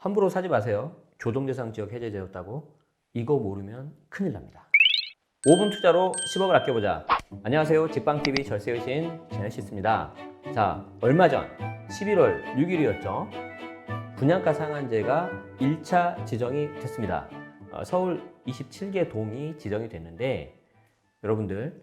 함부로 사지 마세요. 조정대상 지역 해제되었다고. 이거 모르면 큰일 납니다. 5분 투자로 10억을 아껴보자. 안녕하세요. 직방TV 절세의 신 제네시스입니다. 자, 얼마 전 11월 6일이었죠. 분양가 상한제가 1차 지정이 됐습니다. 서울 27개 동이 지정이 됐는데, 여러분들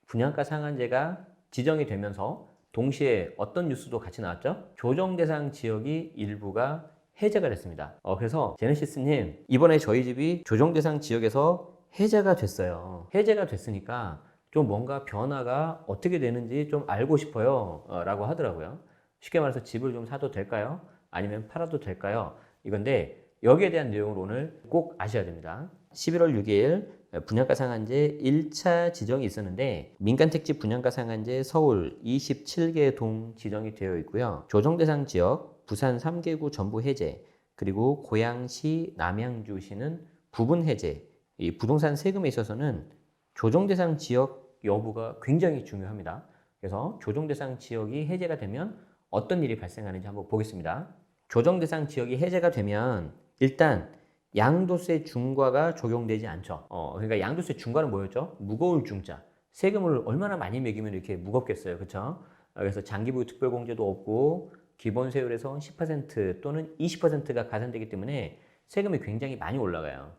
분양가 상한제가 지정이 되면서 동시에 어떤 뉴스도 같이 나왔죠? 조정대상 지역이 일부가 해제가 됐습니다. 그래서 제네시스님, 이번에 저희 집이 조정대상 지역에서 해제가 됐어요. 해제가 됐으니까 좀 뭔가 변화가 어떻게 되는지 좀 알고 싶어요 라고 하더라고요. 쉽게 말해서 집을 좀 사도 될까요? 아니면 팔아도 될까요? 이건데 여기에 대한 내용을 오늘 꼭 아셔야 됩니다. 11월 6일 분양가 상한제 1차 지정이 있었는데, 민간택지 분양가 상한제 서울 27개 동 지정이 되어 있고요. 조정대상 지역 부산 3개구 전부 해제, 그리고 고양시, 남양주시는 부분 해제. 이 부동산 세금에 있어서는 조정대상 지역 여부가 굉장히 중요합니다. 그래서 조정대상 지역이 해제가 되면 어떤 일이 발생하는지 한번 보겠습니다. 조정대상 지역이 해제가 되면 일단 양도세 중과가 적용되지 않죠. 그러니까 양도세 중과는 뭐였죠? 무거울 중자. 세금을 얼마나 많이 매기면 이렇게 무겁겠어요. 그렇죠? 그래서 장기부유 특별공제도 없고 기본세율에서 10% 또는 20%가 가산되기 때문에 세금이 굉장히 많이 올라가요.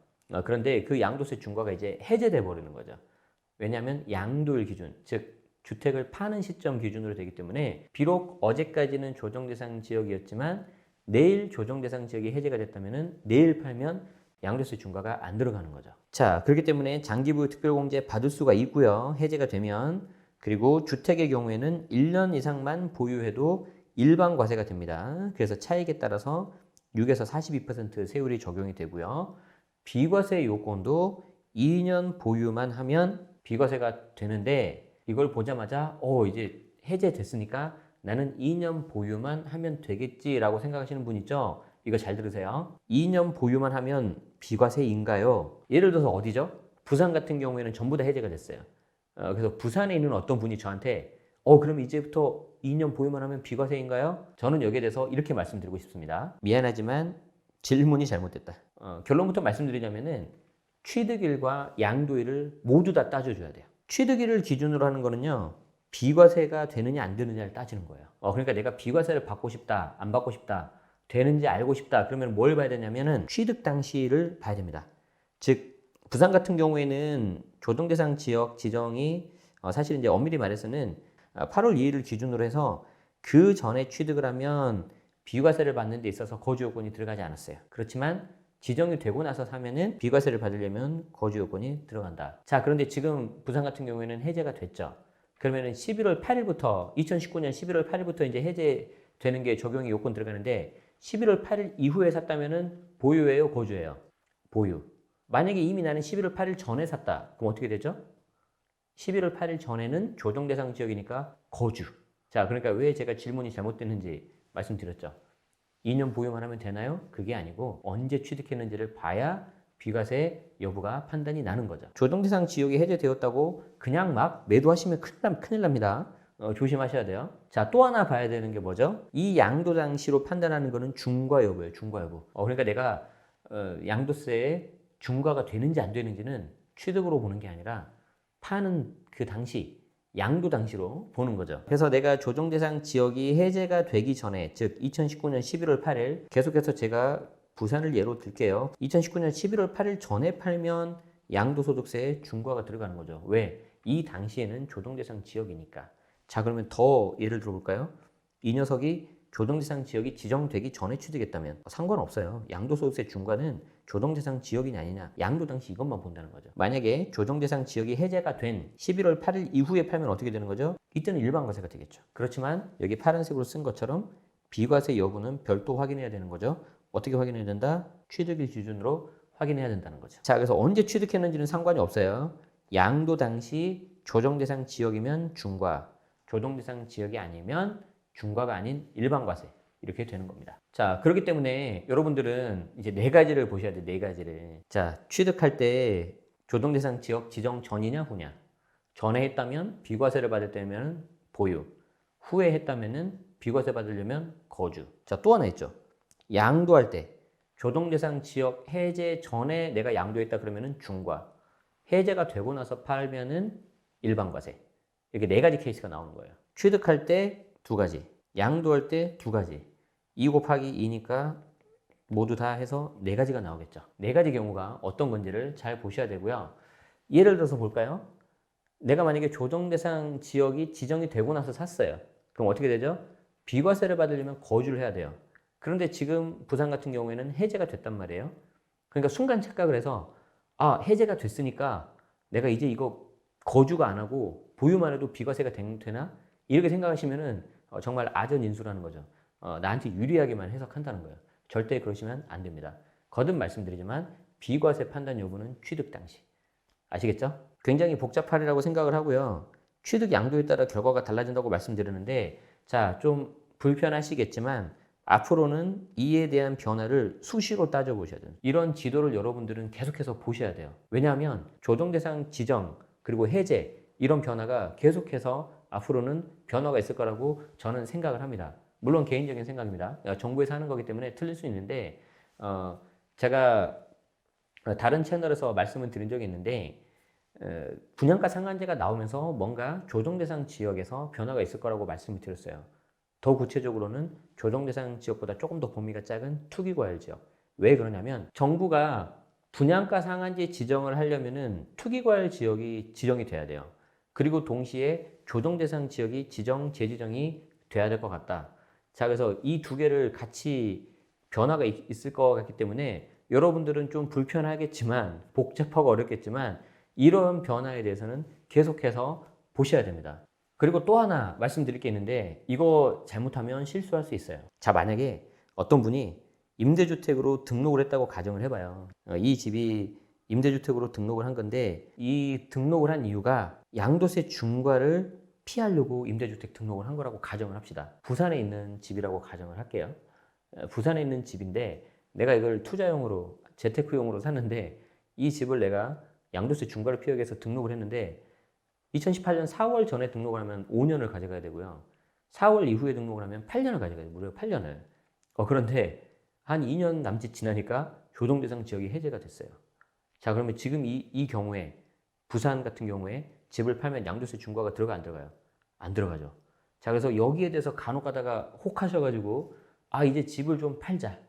그런데 그 양도세 중과가 이제 해제돼 버리는 거죠. 왜냐하면 양도일 기준, 즉 주택을 파는 시점 기준으로 되기 때문에, 비록 어제까지는 조정대상 지역이었지만 내일 조정대상 지역이 해제가 됐다면 내일 팔면 양도세 중과가 안 들어가는 거죠. 자, 그렇기 때문에 장기부유 특별공제 받을 수가 있고요. 해제가 되면. 그리고 주택의 경우에는 1년 이상만 보유해도 일반 과세가 됩니다. 그래서 차익에 따라서 6에서 42% 세율이 적용이 되고요. 비과세 요건도 2년 보유만 하면 비과세가 되는데, 이걸 보자마자 이제 해제됐으니까 나는 2년 보유만 하면 되겠지라고 생각하시는 분 있죠? 이거 잘 들으세요. 2년 보유만 하면 비과세인가요? 예를 들어서 어디죠? 부산 같은 경우에는 전부 다 해제가 됐어요. 그래서 부산에 있는 어떤 분이 저한테 그럼 이제부터 2년 보유만 하면 비과세인가요? 저는 여기에 대해서 이렇게 말씀드리고 싶습니다. 미안하지만 질문이 잘못됐다. 결론부터 말씀드리자면은 취득일과 양도일을 모두 다 따져줘야 돼요. 취득일을 기준으로 하는 거는요, 비과세가 되느냐 안 되느냐를 따지는 거예요. 그러니까 내가 비과세를 받고 싶다, 안 받고 싶다, 되는지 알고 싶다, 그러면 뭘 봐야 되냐면은 취득 당시를 봐야 됩니다. 즉 부산 같은 경우에는 조정대상 지역 지정이 사실 이제 엄밀히 말해서는 8월 2일을 기준으로 해서 그 전에 취득을 하면 비과세를 받는 데 있어서 거주 요건이 들어가지 않았어요. 그렇지만 지정이 되고 나서 사면은 비과세를 받으려면 거주 요건이 들어간다. 자, 그런데 지금 부산 같은 경우에는 해제가 됐죠. 그러면은 11월 8일부터 2019년 11월 8일부터 이제 해제되는 게 적용이 요건 들어가는데, 11월 8일 이후에 샀다면은 보유예요, 거주예요? 보유. 만약에 이미 나는 11월 8일 전에 샀다. 그럼 어떻게 되죠? 11월 8일 전에는 조정대상 지역이니까 거주. 자, 그러니까 왜 제가 질문이 잘못됐는지 말씀드렸죠. 2년 보유만 하면 되나요? 그게 아니고 언제 취득했는지를 봐야 비과세 여부가 판단이 나는 거죠. 조정대상 지역이 해제되었다고 그냥 막 매도하시면 큰일 납니다. 조심하셔야 돼요. 자, 또 하나 봐야 되는 게 뭐죠? 이 양도 당시로 판단하는 거는 중과 여부예요. 중과 여부. 그러니까 내가 양도세에 중과가 되는지 안 되는지는 취득으로 보는 게 아니라 파는 그 당시, 양도 당시로 보는 거죠. 그래서 내가 조정대상 지역이 해제가 되기 전에, 즉 2019년 11월 8일, 계속해서 제가 부산을 예로 들게요. 2019년 11월 8일 전에 팔면 양도소득세에 중과가 들어가는 거죠. 왜? 이 당시에는 조정대상 지역이니까. 자, 그러면 더 예를 들어볼까요? 이 녀석이 조정대상 지역이 지정되기 전에 취득했다면 상관없어요. 양도소득세 중과는 조정대상 지역이냐 아니냐, 양도 당시 이것만 본다는 거죠. 만약에 조정대상 지역이 해제가 된 11월 8일 이후에 팔면 어떻게 되는 거죠? 이때는 일반과세가 되겠죠. 그렇지만 여기 파란색으로 쓴 것처럼 비과세 여부는 별도 확인해야 되는 거죠. 어떻게 확인해야 된다? 취득일 기준으로 확인해야 된다는 거죠. 자, 그래서 언제 취득했는지는 상관이 없어요. 양도 당시 조정대상 지역이면 중과, 조정대상 지역이 아니면 중과가 아닌 일반과세, 이렇게 되는 겁니다. 자, 그렇기 때문에 여러분들은 이제 네 가지를 보셔야 돼요. 네 가지를. 자, 취득할 때 조정대상 지역 지정 전이냐 후냐. 전에 했다면 비과세를 받을 때면 보유, 후에 했다면은 비과세 받으려면 거주. 자, 또 하나 있죠. 양도할 때 조정대상 지역 해제 전에 내가 양도했다 그러면은 중과, 해제가 되고 나서 팔면은 일반과세. 이렇게 네 가지 케이스가 나오는 거예요. 취득할 때 두 가지, 양도할 때 두 가지. 2 곱하기 2니까 모두 다 해서 네 가지가 나오겠죠. 네 가지 경우가 어떤 건지를 잘 보셔야 되고요. 예를 들어서 볼까요? 내가 만약에 조정대상 지역이 지정이 되고 나서 샀어요. 그럼 어떻게 되죠? 비과세를 받으려면 거주를 해야 돼요. 그런데 지금 부산 같은 경우에는 해제가 됐단 말이에요. 그러니까 순간 착각을 해서 아, 해제가 됐으니까 내가 이제 이거 거주가 안 하고 보유만 해도 비과세가 되나? 이렇게 생각하시면은 정말 아전인수라는 거죠. 나한테 유리하게만 해석한다는 거예요. 절대 그러시면 안 됩니다. 거듭 말씀드리지만 비과세 판단 여부는 취득 당시. 아시겠죠? 굉장히 복잡하리라고 생각을 하고요. 취득 양도에 따라 결과가 달라진다고 말씀드렸는데 자, 좀 불편하시겠지만 앞으로는 이에 대한 변화를 수시로 따져보셔야 돼요. 이런 지도를 여러분들은 계속해서 보셔야 돼요. 왜냐하면 조정대상 지정 그리고 해제 이런 변화가 계속해서 앞으로는 변화가 있을 거라고 저는 생각을 합니다. 물론 개인적인 생각입니다. 정부에서 하는 거기 때문에 틀릴 수 있는데 제가 다른 채널에서 말씀을 드린 적이 있는데 분양가 상한제가 나오면서 뭔가 조정대상 지역에서 변화가 있을 거라고 말씀을 드렸어요. 더 구체적으로는 조정대상 지역보다 조금 더 범위가 작은 투기과열 지역. 왜 그러냐면 정부가 분양가 상한제 지정을 하려면은 투기과열 지역이 지정이 돼야 돼요. 그리고 동시에 조정대상 지역이 지정, 재지정이 돼야 될 것 같다. 자, 그래서 이 두 개를 같이 변화가 있을 것 같기 때문에 여러분들은 좀 불편하겠지만 복잡하고 어렵겠지만 이런 변화에 대해서는 계속해서 보셔야 됩니다. 그리고 또 하나 말씀드릴 게 있는데 이거 잘못하면 실수할 수 있어요. 자, 만약에 어떤 분이 임대주택으로 등록을 했다고 가정을 해봐요. 이 집이 임대주택으로 등록을 한 건데 이 등록을 한 이유가 양도세 중과를 피하려고 임대주택 등록을 한 거라고 가정을 합시다. 부산에 있는 집이라고 가정을 할게요. 부산에 있는 집인데 내가 이걸 투자용으로 재테크용으로 샀는데 이 집을 내가 양도세 중과를 피하기 위해서 등록을 했는데 2018년 4월 전에 등록을 하면 5년을 가져가야 되고요. 4월 이후에 등록을 하면 8년을 가져가야 돼요. 무려 8년을. 그런데 한 2년 남짓 지나니까 조정대상 지역이 해제가 됐어요. 자, 그러면 지금 이 경우에 부산 같은 경우에 집을 팔면 양도세 중과가 들어가 안 들어가요? 안 들어가죠. 자, 그래서 여기에 대해서 간혹 가다가 혹하셔가지고 아, 이제 집을 좀 팔자.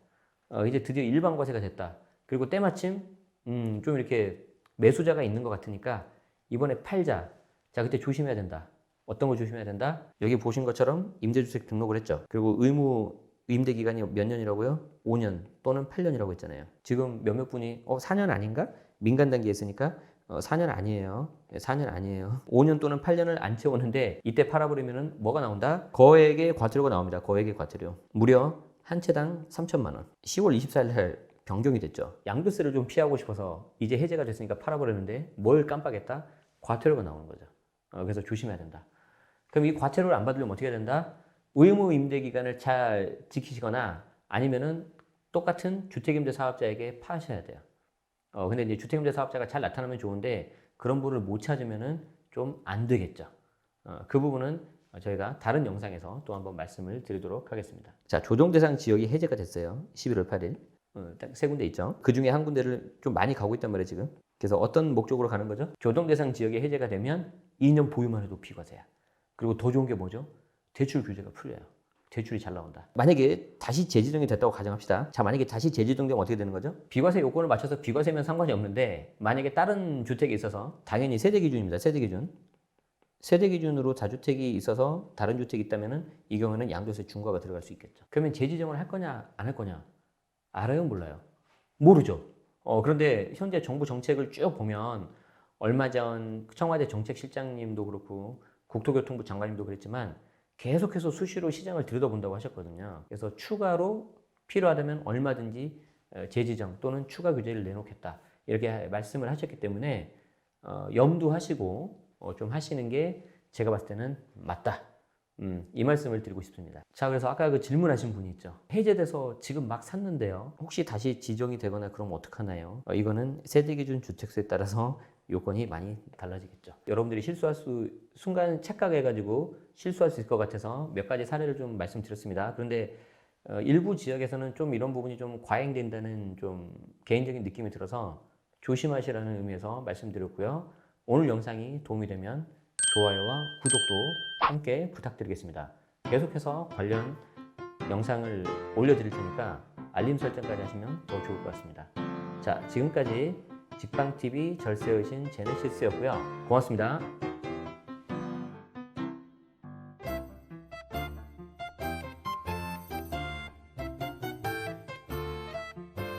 이제 드디어 일반과세가 됐다. 그리고 때마침 좀 이렇게 매수자가 있는 것 같으니까 이번에 팔자. 자, 그때 조심해야 된다. 어떤 거 조심해야 된다? 여기 보신 것처럼 임대주택 등록을 했죠. 그리고 의무 임대 기간이 몇 년이라고요? 5년 또는 8년이라고 했잖아요. 지금 몇몇 분이 4년 아닌가? 민간 단계에 있으니까 4년 아니에요. 4년 아니에요. 5년 또는 8년을 안 채우는데 이때 팔아버리면 뭐가 나온다? 거액의 과태료가 나옵니다. 거액의 과태료. 무려 한 채당 3천만 원. 10월 24일 날 변경이 됐죠. 양도세를 좀 피하고 싶어서 이제 해제가 됐으니까 팔아버렸는데 뭘 깜빡했다? 과태료가 나오는 거죠. 그래서 조심해야 된다. 그럼 이 과태료를 안 받으려면 어떻게 해야 된다? 의무 임대 기간을 잘 지키시거나 아니면은 똑같은 주택임대 사업자에게 파셔야 돼요. 근데 이제 주택임대 사업자가 잘 나타나면 좋은데 그런 분을 못 찾으면은 좀 안 되겠죠. 그 부분은 저희가 다른 영상에서 또 한번 말씀을 드리도록 하겠습니다. 자, 조정대상 지역이 해제가 됐어요. 11월 8일. 딱 세 군데 있죠. 그 중에 한 군데를 좀 많이 가고 있단 말이에요, 지금. 그래서 어떤 목적으로 가는 거죠? 조정대상 지역이 해제가 되면 2년 보유만 해도 비과세야. 그리고 더 좋은 게 뭐죠? 대출 규제가 풀려요. 대출이 잘 나온다. 만약에 다시 재지정이 됐다고 가정합시다. 자, 만약에 다시 재지정되면 어떻게 되는 거죠? 비과세 요건을 맞춰서 비과세면 상관이 없는데 만약에 다른 주택이 있어서 당연히 세대 기준입니다. 세대 기준. 세대 기준으로 다주택이 있어서 다른 주택이 있다면 이 경우에는 양도세 중과가 들어갈 수 있겠죠. 그러면 재지정을 할 거냐 안 할 거냐? 알아요? 몰라요? 모르죠. 그런데 현재 정부 정책을 쭉 보면 얼마 전 청와대 정책실장님도 그렇고 국토교통부 장관님도 그랬지만 계속해서 수시로 시장을 들여다본다고 하셨거든요. 그래서 추가로 필요하다면 얼마든지 재지정 또는 추가 규제를 내놓겠다 이렇게 말씀을 하셨기 때문에 염두하시고 좀 하시는 게 제가 봤을 때는 맞다. 이 말씀을 드리고 싶습니다. 자, 그래서 아까 그 질문하신 분이 있죠. 해제돼서 지금 막 샀는데요. 혹시 다시 지정이 되거나 그러면 어떡하나요? 이거는 세대기준 주택수에 따라서 요건이 많이 달라지겠죠. 여러분들이 순간 착각해가지고 실수할 수 있을 것 같아서 몇 가지 사례를 좀 말씀드렸습니다. 그런데 일부 지역에서는 좀 이런 부분이 좀 과잉된다는 좀 개인적인 느낌이 들어서 조심하시라는 의미에서 말씀드렸고요. 오늘 영상이 도움이 되면 좋아요와 구독도 함께 부탁드리겠습니다. 계속해서 관련 영상을 올려드릴 테니까 알림 설정까지 하시면 더 좋을 것 같습니다. 자, 지금까지 직방TV 절세의신 제네시스였고요. 고맙습니다.